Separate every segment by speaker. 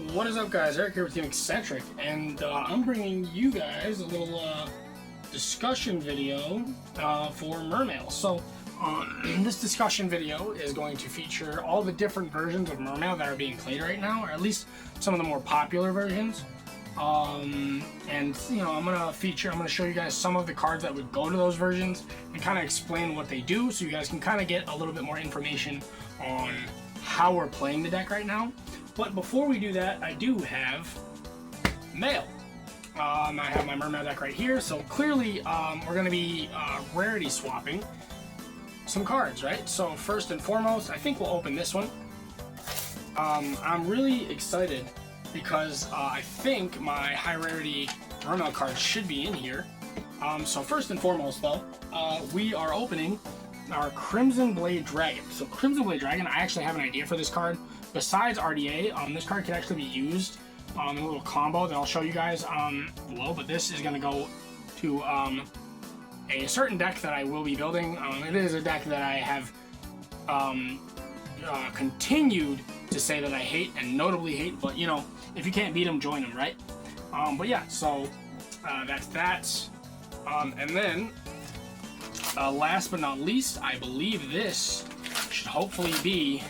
Speaker 1: What is up, guys? Eric here with Team Eccentric, and I'm bringing you guys a little discussion video for Mermail. So this discussion video is going to feature all the different versions of Mermail that are being played right now, or at least some of the more popular versions. And you know, I'm gonna show you guys some of the cards that would go to those versions and kind of explain what they do, so you guys can kind of get a little bit more information on how we're playing the deck right now. But before we do that, I do have mail. I have my Mermail deck right here, so clearly we're going to be rarity swapping some cards, right? So first and foremost, I think we'll open this one. I'm really excited because I think my high rarity Mermail cards should be in here. So first and foremost though, we are opening our Crimson Blade Dragon. So Crimson Blade Dragon, I actually have an idea for this card. Besides RDA, this card can actually be used in a little combo that I'll show you guys below, but this is going to go to a certain deck that I will be building. It is a deck that I have continued to say that I hate, and notably hate, but you know, if you can't beat them, join them, right? But yeah, so that's that. And then, last but not least, I believe this should hopefully be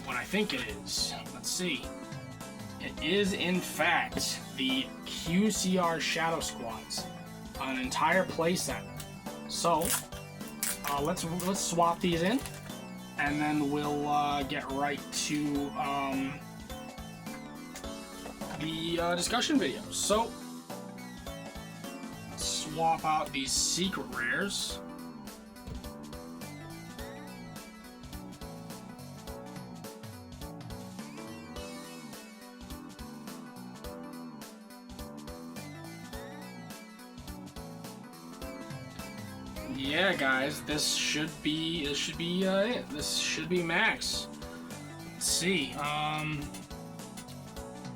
Speaker 1: what I think it is. Let's see. It is in fact the QCR Shadow Squads, an entire playset. So let's swap these in, and then we'll get right to the discussion videos. So swap out these secret rares. Yeah, guys, this should be it. This should be max. Let's see.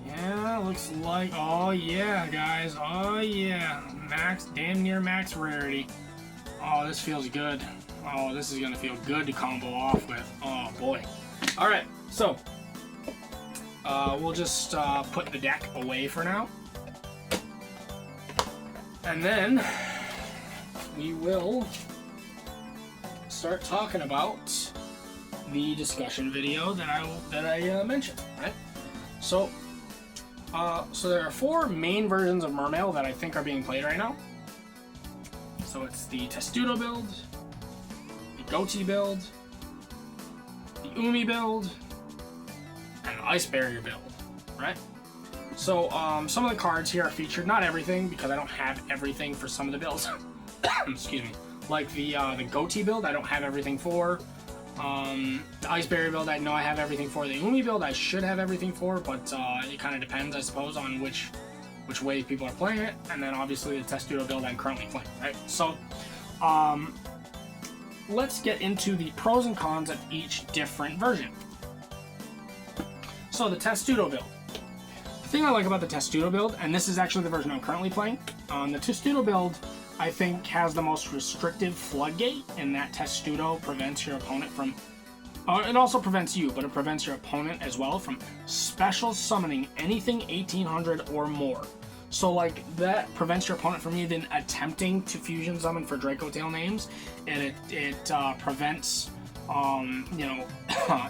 Speaker 1: Yeah, looks like. Oh yeah, guys. Oh yeah, max, damn near max rarity. Oh, this feels good. Oh, this is gonna feel good to combo off with. Oh boy. All right, so we'll just put the deck away for now, and then we will start talking about the discussion video that I mentioned, right? So, so there are 4 main versions of Mermail that I think are being played right now. So it's the Testudo build, the Goatee build, the Umi build, and the Ice Barrier build, right? So some of the cards here are featured, not everything, because I don't have everything for some of the builds. Excuse me. Like the Goatee build, I don't have everything for. The Ice Barrier build, I know I have everything for. The Umi build, I should have everything for, but it kind of depends, I suppose, on which way people are playing it. And then obviously the Testudo build I'm currently playing, right? So let's get into the pros and cons of each different version. So the Testudo build. The thing I like about the Testudo build, and this is actually the version I'm currently playing, the Testudo build I think has the most restrictive floodgate, in that Testudo prevents your opponent from, it also prevents you, but it prevents your opponent as well from special summoning anything 1800 or more. So like, that prevents your opponent from even attempting to fusion summon for Draco Tail names, and it prevents you know,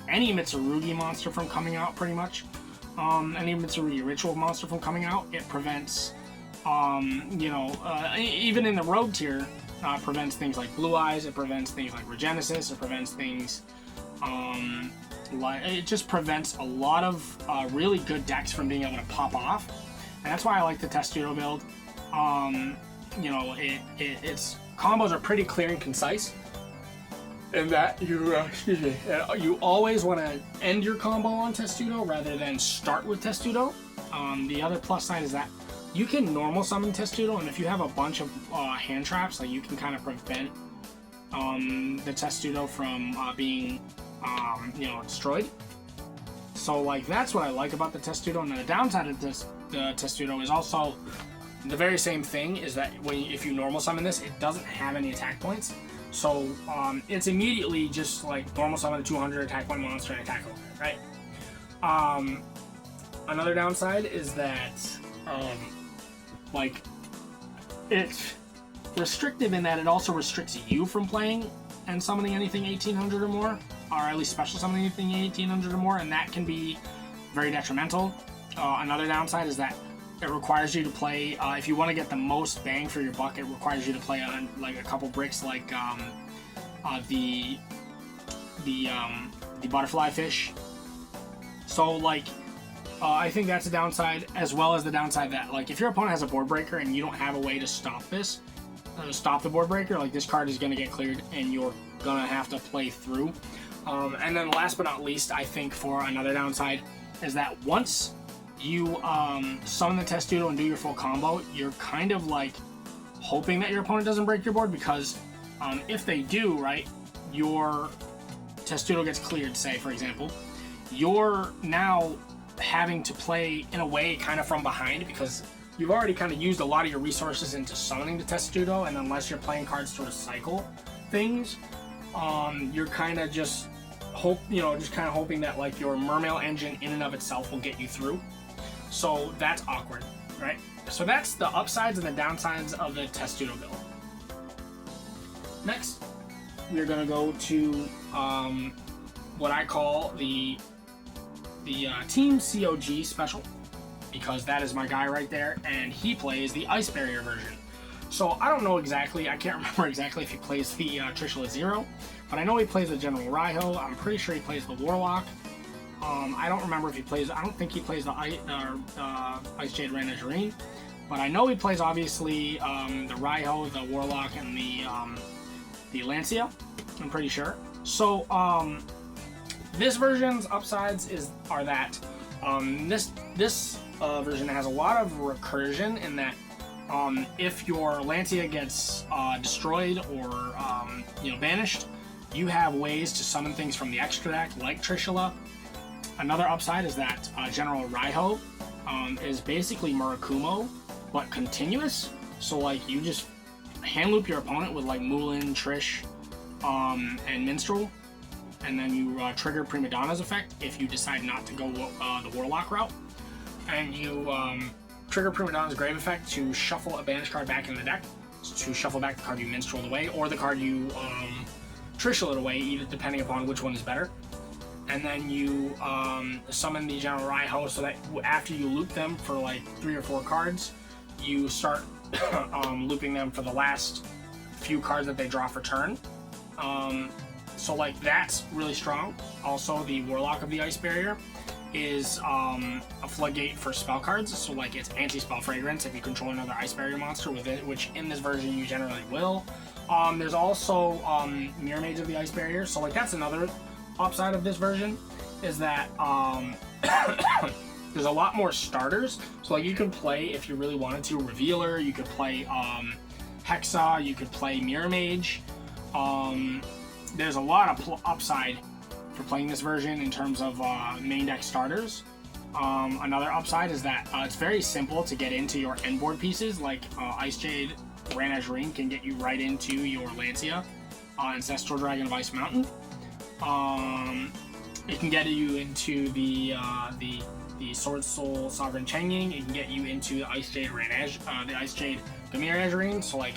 Speaker 1: any Mitsurugi monster from coming out, pretty much. Any Mitsurugi ritual monster from coming out. It prevents you know, even in the rogue tier, prevents things like Blue Eyes, it prevents things like Regenesis, it prevents things, like, it just prevents a lot of really good decks from being able to pop off, and that's why I like the Testudo build. You know, its combos are pretty clear and concise, in that you, you always want to end your combo on Testudo rather than start with Testudo. The other plus side is that you can normal summon Testudo, and if you have a bunch of hand traps, like, you can kind of prevent the Testudo from being you know, destroyed. So like, that's what I like about the Testudo. And then the downside of the Testudo is also the very same thing, is that if you normal summon this, it doesn't have any attack points. So it's immediately just like normal summon a 200 attack point monster and attack over, right? Another downside is that, like, it's restrictive in that it also restricts you from playing and summoning anything 1800 or more, or at least special summoning anything 1800 or more, and that can be very detrimental. Another downside is that it requires you to play, if you want to get the most bang for your buck, it requires you to play on like a couple bricks, like the butterfly fish. So like, I think that's a downside, as well as the downside that, like, if your opponent has a board breaker and you don't have a way to stop this, stop the board breaker, like, this card is going to get cleared and you're going to have to play through. And then last but not least, I think for another downside is that once you summon the Testudo and do your full combo, you're kind of like hoping that your opponent doesn't break your board, because if they do, right, your Testudo gets cleared, say, for example, you're now having to play in a way kind of from behind, because you've already kind of used a lot of your resources into summoning the Testudo, and unless you're playing cards to recycle things, you're kind of just hoping that like your Mermail engine in and of itself will get you through. So that's awkward, right? So that's the upsides and the downsides of the Testudo build. Next, we're gonna go to what I call the Team COG special, because that is my guy right there, and he plays the Ice Barrier version. So I don't know exactly, I can't remember exactly if he plays the Trishula Zero, but I know he plays the General Raiho. I'm pretty sure he plays the Warlock. I don't remember if he plays, I don't think he plays the Ice Jade Ranagerine, but I know he plays obviously the Raiho, the Warlock, and the Lancia, I'm pretty sure. So this version's upsides are that this version has a lot of recursion, in that if your Lancia gets destroyed or banished, you have ways to summon things from the extra deck, like Trishula. Another upside is that General Raiho is basically Murakumo, but continuous. So like, you just hand loop your opponent with like Mulan, Trish, and Minstrel, and then you trigger Prima Donna's effect if you decide not to go the Warlock route, and you trigger Prima Donna's Grave effect to shuffle a banished card back in the deck, to shuffle back the card you Minstreled away, or the card you Trishula'd away, either depending upon which one is better. And then you summon the General Raiho, so that after you loop them for like 3 or 4 cards, you start looping them for the last few cards that they draw for turn. So like, that's really strong. Also, the Warlock of the Ice Barrier is a floodgate for spell cards, so like, it's anti-spell fragrance if you control another Ice Barrier monster with it, which in this version you generally will. There's also Mirror Mage of the Ice Barrier, so like, that's another upside of this version, is that there's a lot more starters. So like, you can play, if you really wanted to, Revealer, you could play Hexa, you could play Mirror Mage. There's a lot of upside for playing this version in terms of main deck starters. Another upside is that it's very simple to get into your end board pieces, like Ice Jade Ranagerine can get you right into your Lancia, Ancestral Dragon of Ice Mountain. It can get you into the Sword Soul Sovereign Changing. It can get you into the Ice Jade the Ice Jade Gamiragerine. So like,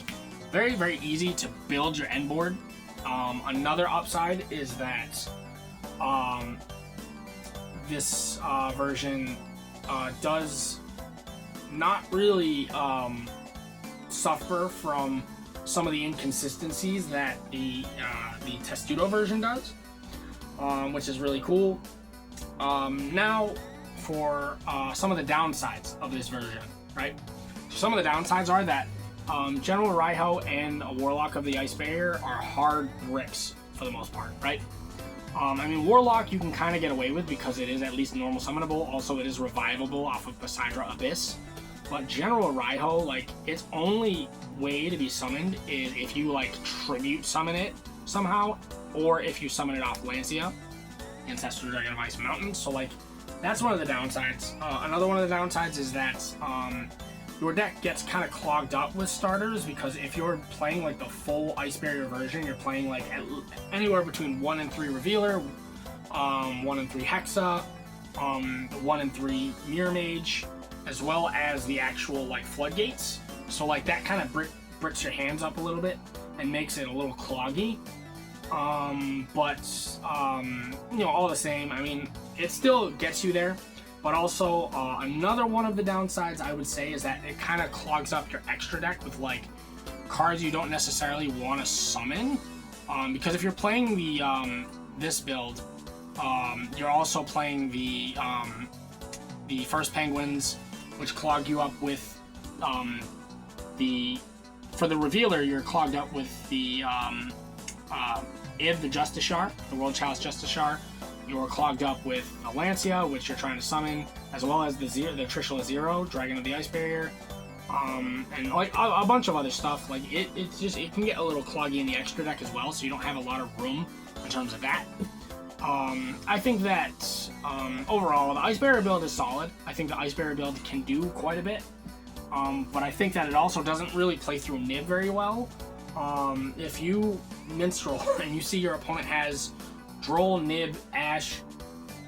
Speaker 1: very, very easy to build your end board. Another upside is that this version does not really suffer from some of the inconsistencies that the Testudo version does, which is really cool. Now for some of the downsides of this version, right? Some of the downsides are that General Raiho and a Warlock of the Ice Barrier are hard bricks for the most part, right? I mean, Warlock you can kind of get away with because it is at least normal summonable. Also, it is revivable off of Poseidra Abyss. But General Raiho, like, its only way to be summoned is if you like tribute summon it somehow, or if you summon it off Lancia, Ancestral Dragon of Ice Mountain. So like, that's one of the downsides. Another one of the downsides is that your deck gets kind of clogged up with starters, because if you're playing like the full Ice Barrier version, you're playing like anywhere between 1 and 3 Revealer, 1 and 3 Hexa, the 1 and 3 Mirror Mage, as well as the actual like floodgates. So like that kind of bricks your hands up a little bit and makes it a little cloggy. You know, all the same, I mean, it still gets you there. But also, another one of the downsides I would say is that it kind of clogs up your extra deck with like cards you don't necessarily want to summon. Because if you're playing the this build, you're also playing the first penguins, which clog you up with for the revealer, you're clogged up with the Id, the Justiciar, the World Chalice Justiciar. You're clogged up with the Lancia, which you're trying to summon, as well as the Trishula Zero, Dragon of the Ice Barrier, and like a bunch of other stuff. Like it can get a little cloggy in the extra deck as well, so you don't have a lot of room in terms of that. I think that overall the Ice Barrier build is solid. I think the Ice Barrier build can do quite a bit, but I think that it also doesn't really play through Nib very well. If you Minstrel and you see your opponent has Droll, Nib, Ash,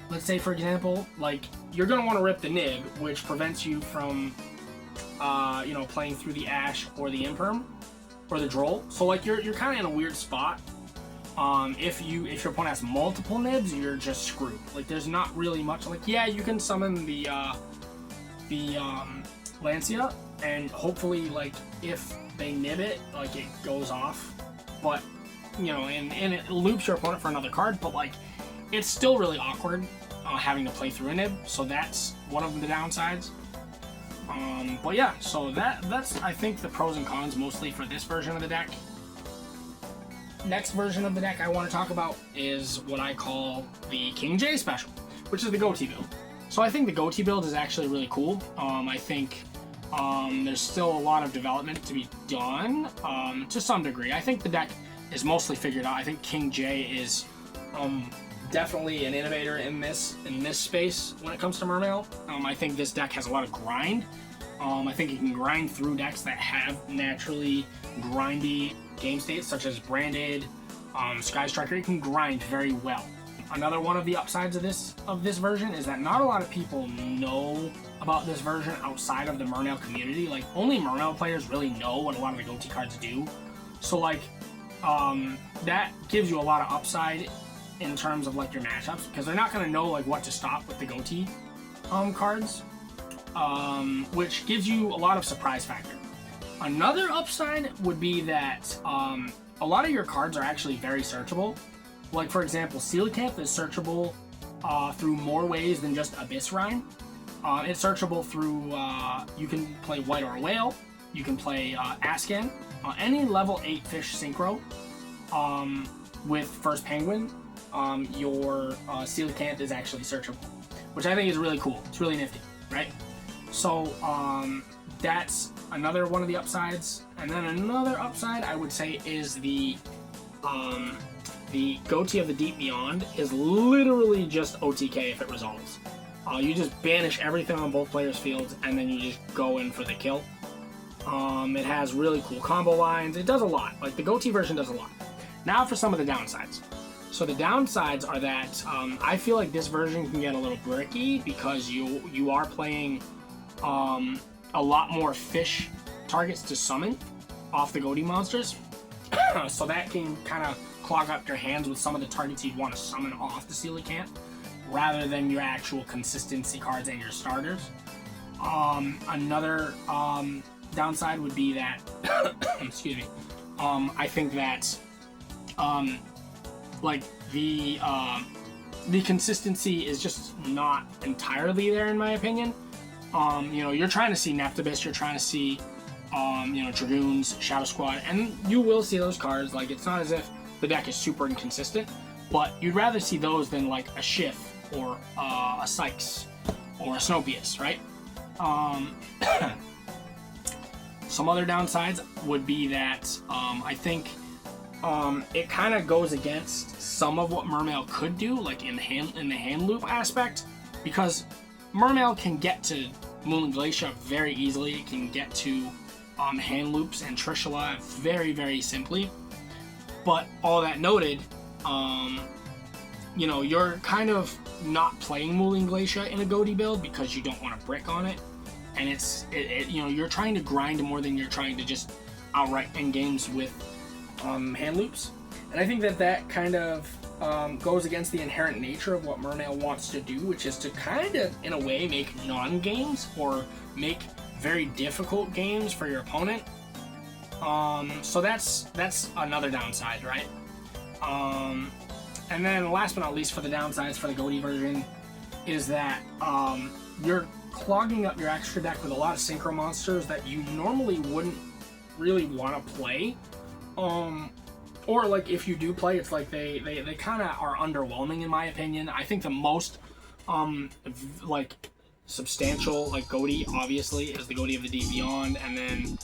Speaker 1: let's say for example, like you're gonna want to rip the Nib, which prevents you from, you know, playing through the Ash or the Imperm or the Droll. So like you're kind of in a weird spot. If your opponent has multiple Nibs, you're just screwed. Like there's not really much. Like yeah, you can summon the Lancia, and hopefully like if they Nib it, like it goes off. But you know, and it loops your opponent for another card, but like it's still really awkward having to play through a Nib, so that's one of the downsides. But yeah, so that's I think the pros and cons mostly for this version of the deck. Next version of the deck I want to talk about is what I call the King J special, which is the Goatee build. So I think the Goatee build is actually really cool. I think there's still a lot of development to be done to some degree. I think the deck is mostly figured out. I think King J is definitely an innovator in this space when it comes to Mermail. I think this deck has a lot of grind. I think you can grind through decks that have naturally grindy game states, such as Branded, Sky Striker. You can grind very well. Another one of the upsides of this version is that not a lot of people know about this version outside of the Mermail community. Like only Mermail players really know what a lot of the Goatee cards do. So like that gives you a lot of upside in terms of like your matchups, because they're not going to know like what to stop with the Goatee cards, which gives you a lot of surprise factor. Another upside would be that a lot of your cards are actually very searchable. Like for example, Coelacanth is searchable through more ways than just Abyss Rhyme. It's searchable through, you can play White or Whale, you can play Asken, any level 8 fish synchro with First Penguin, your Coelacanth is actually searchable, which I think is really cool. It's really nifty, right? So that's another one of the upsides. And then another upside I would say is the Goatee of the Deep Beyond is literally just OTK if it resolves. You just banish everything on both players' fields and then you just go in for the kill. It has really cool combo lines. It does a lot. Like the Goatee version does a lot. Now for some of the downsides. So the downsides are that I feel like this version can get a little bricky because you are playing a lot more fish targets to summon off the Goatee monsters. So that can kind of clog up your hands with some of the targets you'd want to summon off the Coelacanth, rather than your actual consistency cards and your starters. Another downside would be that, excuse me, I think that like the consistency is just not entirely there in my opinion. You know, you're trying to see Neptibus, you're trying to see you know, Dragoons, Shadow Squad, and you will see those cards. Like it's not as if the deck is super inconsistent, but you'd rather see those than like a Schiff or a Sykes or a Snopius, right? Some other downsides would be that I think it kind of goes against some of what Mermail could do, like in the hand loop aspect, because Mermail can get to Moonlit Glacier very easily. It can get to hand loops and Trishula very, very simply. But all that noted, you know, you're kind of not playing Mooling Glacier in a Goaty build because you don't want to brick on it, and you know, you're trying to grind more than you're trying to just outright end games with hand loops. And I think that kind of goes against the inherent nature of what Mermail wants to do, which is to kind of, in a way, make non-games or make very difficult games for your opponent. So that's another downside, right? And then last but not least, for the downsides for the Goaty version, is that you're clogging up your extra deck with a lot of synchro monsters that you normally wouldn't really want to play. Or like if you do play, it's like they kind of are underwhelming in my opinion. I think the most like substantial like Goaty obviously is the Goaty of the Deep Beyond, and then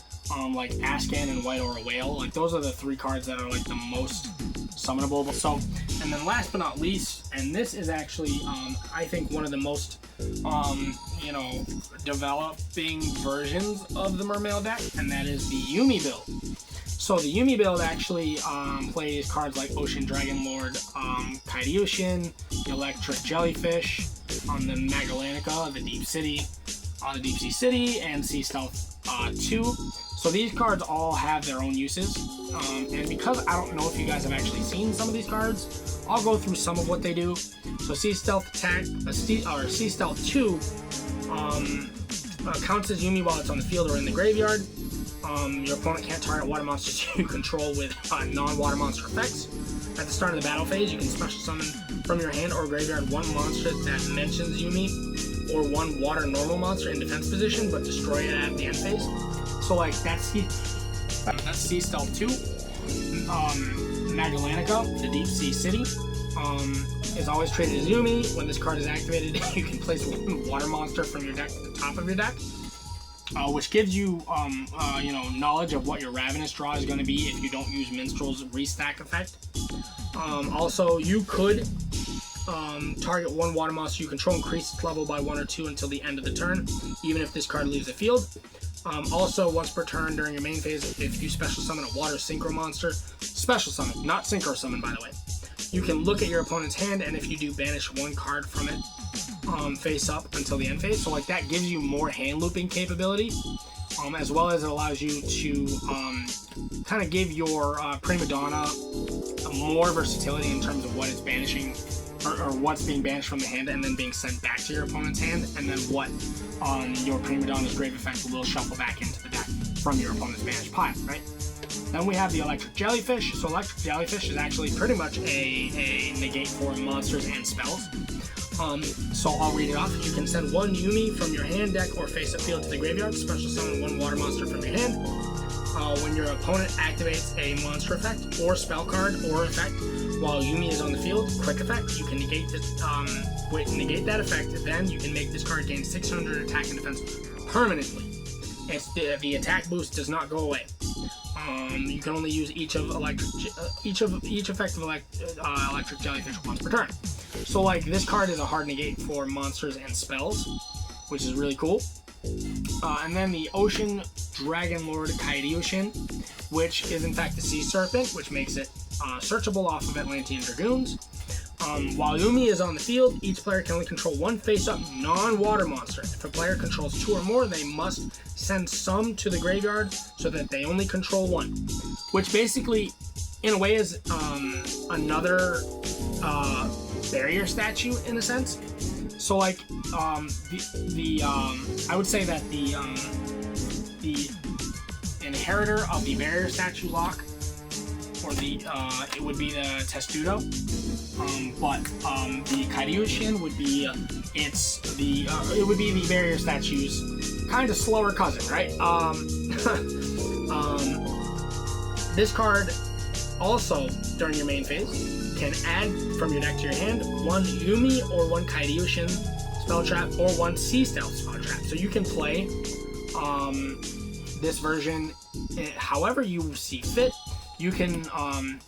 Speaker 1: like Ashcan and White Aura Whale. Like those are the three cards that are like the most summonable. So, and then last but not least, and this is actually I think one of the most you know, developing versions of the Mermail deck, and that is the Yuumi build. So the Yuumi build actually plays cards like Ocean Dragon Lord, Kairyushin, Electric Jellyfish, the Magallanica, the Deep Sea City, and Sea Stealth 2. So these cards all have their own uses, and because I don't know if you guys have actually seen some of these cards, I'll go through some of what they do. So Sea Stealth Attack, Sea Stealth 2 counts as Yuumi while it's on the field or in the graveyard. Your opponent can't target water monsters you control with non-water monster effects. At the start of the battle phase, you can special summon from your hand or graveyard one monster that mentions Yuumi, or one water normal monster in defense position, but destroy it at the end phase. So like that's Sea Stealth 2. Magallanica, the Deep Sea City, is always treated as Yuumi. When this card is activated, you can place one water monster from your deck to the top of your deck, which gives you, you know, knowledge of what your Ravenous draw is going to be if you don't use Minstrel's Restack effect. Also, you could target one water monster you control, increase its level by 1 or 2 until the end of the turn, even if this card leaves the field. Also, once per turn during your main phase, if you special summon a water synchro monster, special summon, not synchro summon by the way, you can look at your opponent's hand, and if you do, banish one card from it face up until the end phase. So like that gives you more hand looping capability, as well as it allows you to kind of give your Prima Donna more versatility in terms of what it's banishing, or what's being banished from the hand and then being sent back to your opponent's hand, and then what your Prima Donna's Grave effect will shuffle back into the deck from your opponent's banished pile, right? Then we have the Electric Jellyfish. So Electric Jellyfish is actually pretty much a negate for monsters and spells. So I'll read it off. You can send one Yuumi from your hand, deck, or face-up field to the graveyard. Special summon one water monster from your hand. When your opponent activates a monster effect or spell card or effect while Yuumi is on the field, quick effect, you can negate this, negate that effect. Then you can make this card gain 600 attack and defense permanently. The attack boost does not go away. You can only use each effect of Electric Jellyfish once per turn. So like this card is a hard negate for monsters and spells, which is really cool. And then the Ocean Dragon Lord Kairyushin, which is in fact the Sea Serpent, which makes it searchable off of Atlantean Dragoons. While Yuumi is on the field, each player can only control one face-up non-water monster. If a player controls 2 or more, they must send some to the graveyard so that they only control one. Which basically, in a way, is another barrier statue in a sense. So like I would say that the inheritor of the barrier statue lock, or it would be the Testudo, but the Kairyushin would be it would be the barrier statue's kind of slower cousin, right? This card also during your main phase can add from your deck to your hand one Yuumi or one Kairyushin spell trap or one Sea Stealth spell trap. So you can play this version however you see fit. You can,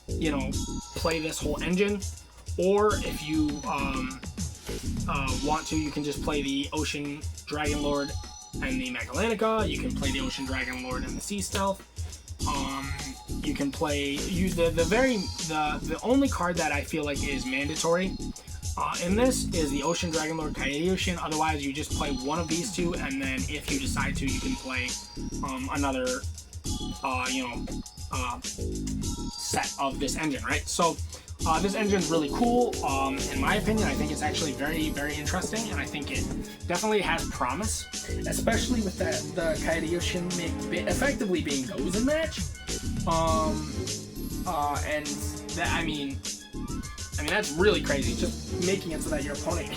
Speaker 1: you know, play this whole engine, or if you want to, you can just play the Ocean Dragon Lord and the Magallanica. You can play the Ocean Dragon Lord and the Sea Stealth. You can play the only card that I feel like is mandatory in this is the Ocean Dragonlord Coyote Ocean. Otherwise, you just play one of these two, and then if you decide to, you can play another set of this engine, right? So this engine's really cool. In my opinion, I think it's actually very, very interesting, and I think it definitely has promise, especially with the Coyote Ocean effectively being Gozen match. And that, I mean, that's really crazy. Just making it so that your opponent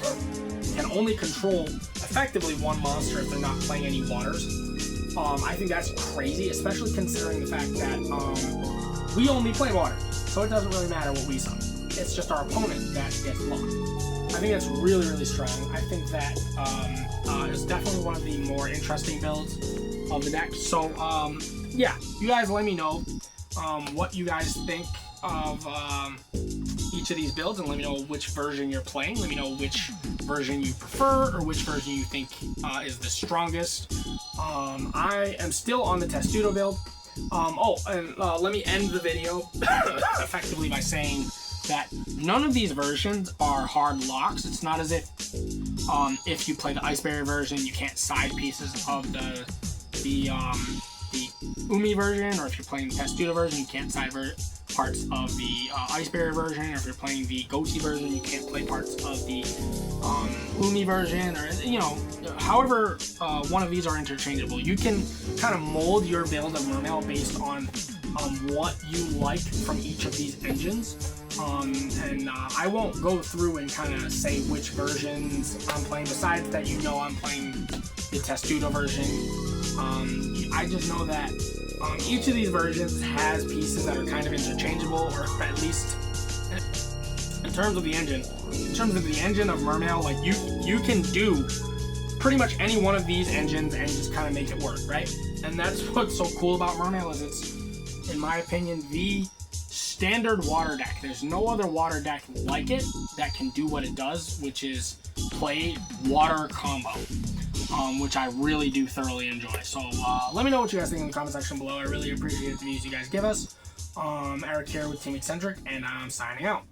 Speaker 1: can only control effectively one monster if they're not playing any waters. I think that's crazy, especially considering the fact that we only play water, so it doesn't really matter what we summon. It's just our opponent that gets blocked. I think that's really, really strong. I think that it's definitely one of the more interesting builds of the deck. So, yeah, you guys let me know what you guys think of each of these builds, and let me know which version you're playing. Let me know which version you prefer, or which version you think is the strongest. I am still on the Testudo build. Let me end the video effectively by saying that none of these versions are hard locks. It's not as if you play the Ice Barrier version, you can't side pieces of the Umi version, or if you're playing the Testudo version, you can't side parts of the Ice Barrier version, or if you're playing the Ghosty version, you can't play parts of the Umi version, or however one of these are interchangeable. You can kind of mold your build of Mermail based on what you like from each of these engines. I won't go through and kind of say which versions I'm playing, besides that I'm playing the Testudo version. I just know that each of these versions has pieces that are kind of interchangeable, or at least in terms of the engine. In terms of the engine of Mermail, like you can do pretty much any one of these engines and just kind of make it work, right? And that's what's so cool about Mermail, is it's, in my opinion, the standard water deck. There's no other water deck like it that can do what it does, which is play water combo, which I really do thoroughly enjoy. So let me know what you guys think in the comment section below. I really appreciate the views you guys give us. Eric here with Team Eccentric, and I'm signing out.